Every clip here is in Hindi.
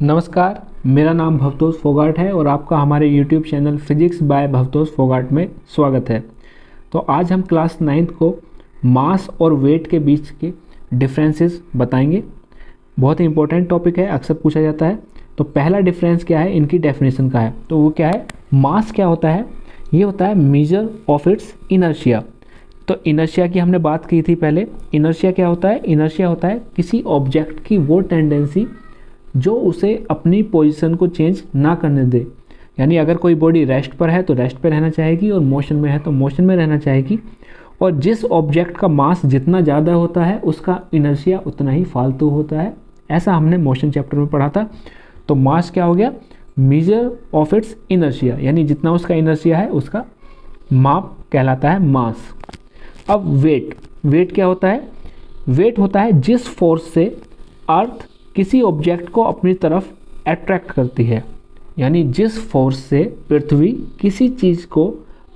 नमस्कार, मेरा नाम भवतोष फोगाट है और आपका हमारे YouTube channel physics by Bhavtosh Phogat में स्वागत है। तो आज हम क्लास 9th को मास और वेट के बीच के डिफरेंसेस बताएंगे। बहुत ही इंपॉर्टेंट टॉपिक है, अक्सर पूछा जाता है। तो पहला डिफरेंस क्या है, इनकी डेफिनेशन का है। तो वो क्या है, मास क्या होता है? ये होता है मेजर ऑफ इट्स इनर्शिया। तो इनर्शिया की हमने बात की थी पहले। इनर्शिया क्या होता है? इनर्शिया होता है किसी ऑब्जेक्ट की वो टेंडेंसी जो उसे अपनी पोजीशन को चेंज ना करने दे। यानी अगर कोई बॉडी रेस्ट पर है तो रेस्ट पर रहना चाहेगी, और मोशन में है तो मोशन में रहना चाहेगी। और जिस ऑब्जेक्ट का मास जितना ज़्यादा होता है उसका इनर्शिया उतना ही फालतू होता है। ऐसा हमने मोशन चैप्टर में पढ़ा था। तो मास क्या हो गया? मेजर ऑफ इट्स इनर्शिया, यानी जितना उसका इनर्शिया है उसका माप कहलाता है मास। अब वेट क्या होता है? वेट होता है जिस फोर्स से अर्थ किसी ऑब्जेक्ट को अपनी तरफ अट्रैक्ट करती है। यानी जिस फोर्स से पृथ्वी किसी चीज़ को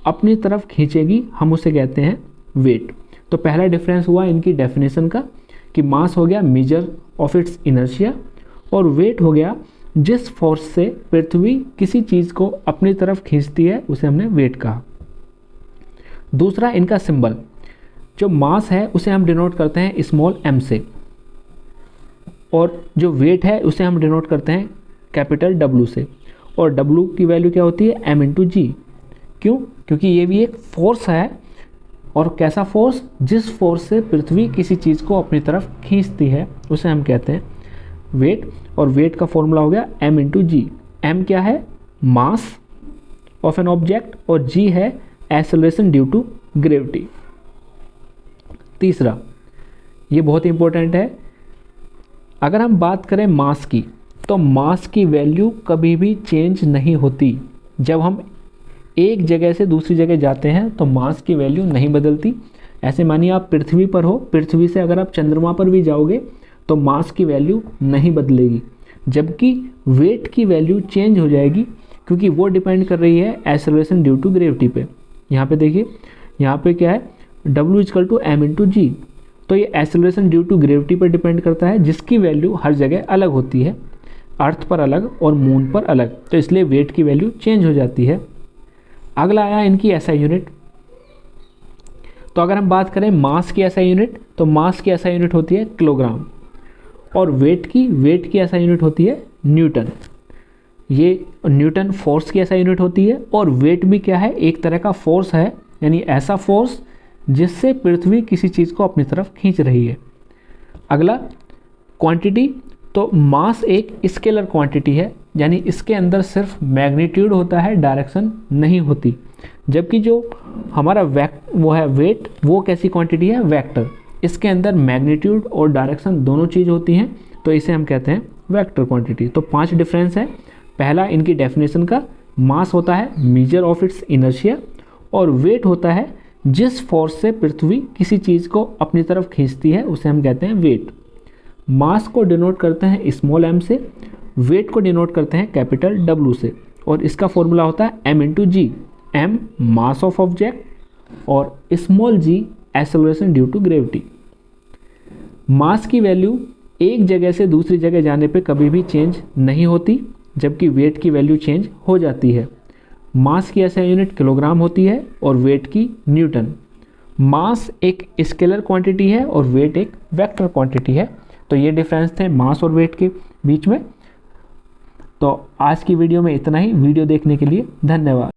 अपनी तरफ खींचेगी, हम उसे कहते हैं वेट। तो पहला डिफरेंस हुआ इनकी डेफिनेशन का कि मास हो गया मेजर ऑफ इट्स इनर्शिया, और वेट हो गया जिस फोर्स से पृथ्वी किसी चीज़ को अपनी तरफ खींचती है, उसे हमने वेट कहा। दूसरा इनका सिंबल, जो मास है उसे हम डिनोट करते हैं स्मॉल m से, और जो वेट है उसे हम डिनोट करते हैं कैपिटल W से। और W की वैल्यू क्या होती है? m/g। क्यों? क्योंकि ये भी एक फोर्स है। और कैसा फोर्स? जिस फोर्स से पृथ्वी किसी चीज़ को अपनी तरफ खींचती है उसे हम कहते हैं वेट। और वेट का फॉर्मूला हो गया m/g। m क्या है? मास ऑफ एन ऑब्जेक्ट, और g है एक्सेलरेशन ड्यू टू ग्रेविटी। तीसरा, ये बहुत इंपॉर्टेंट है। अगर हम बात करें मास की, तो मास की वैल्यू कभी भी चेंज नहीं होती। जब हम एक जगह से दूसरी जगह जाते हैं तो मास की वैल्यू नहीं बदलती। ऐसे मानिए आप पृथ्वी पर हो, पृथ्वी से अगर आप चंद्रमा पर भी जाओगे तो मास की वैल्यू नहीं बदलेगी, जबकि वेट की वैल्यू चेंज हो जाएगी, क्योंकि वो डिपेंड कर रही है एक्सेलरेशन ड्यू टू ग्रेविटी पे। यहाँ पे देखिए, यहाँ पे क्या है? W = m/g। तो ये एक्सेलरेशन ड्यू टू ग्रेविटी पर डिपेंड करता है, जिसकी वैल्यू हर जगह अलग होती है, अर्थ पर अलग और मून पर अलग। तो इसलिए वेट की वैल्यू चेंज हो जाती है। अगला आया इनकी SI यूनिट। तो अगर हम बात करें मास की SI यूनिट, तो मास की SI यूनिट होती है किलोग्राम, और वेट की SI यूनिट होती है न्यूटन। ये न्यूटन फोर्स की SI यूनिट होती है, और वेट भी क्या है? एक तरह का फोर्स है, यानी ऐसा फोर्स जिससे पृथ्वी किसी चीज़ को अपनी तरफ खींच रही है। अगला क्वांटिटी, तो मास एक स्केलर क्वांटिटी है, यानी इसके अंदर सिर्फ मैग्नीट्यूड होता है, डायरेक्शन नहीं होती। जबकि जो हमारा वेट, वो कैसी क्वांटिटी है? वेक्टर। इसके अंदर मैग्नीट्यूड और डायरेक्शन दोनों चीज़ होती हैं, तो इसे हम कहते हैं वेक्टर क्वांटिटी। तो 5 डिफरेंस है। पहला इनकी डेफिनेशन का, मास होता है मेजर ऑफ इट्स इनर्शिया, और वेट होता है जिस फोर्स से पृथ्वी किसी चीज़ को अपनी तरफ खींचती है, उसे हम कहते हैं वेट। मास को डिनोट करते हैं स्मॉल m से, वेट को डिनोट करते हैं कैपिटल W से, और इसका फॉर्मूला होता है m/g। m mass of object और small g acceleration due to gravity. Mass की वैल्यू एक जगह से दूसरी जगह जाने पे कभी भी चेंज नहीं होती, जबकि वेट की वैल्यू चेंज हो जाती है। मास की SI यूनिट किलोग्राम होती है और वेट की न्यूटन। मास एक स्केलर क्वांटिटी है और वेट एक वेक्टर क्वांटिटी है। तो ये डिफरेंस थे मास और वेट के बीच में। तो आज की वीडियो में इतना ही। वीडियो देखने के लिए धन्यवाद।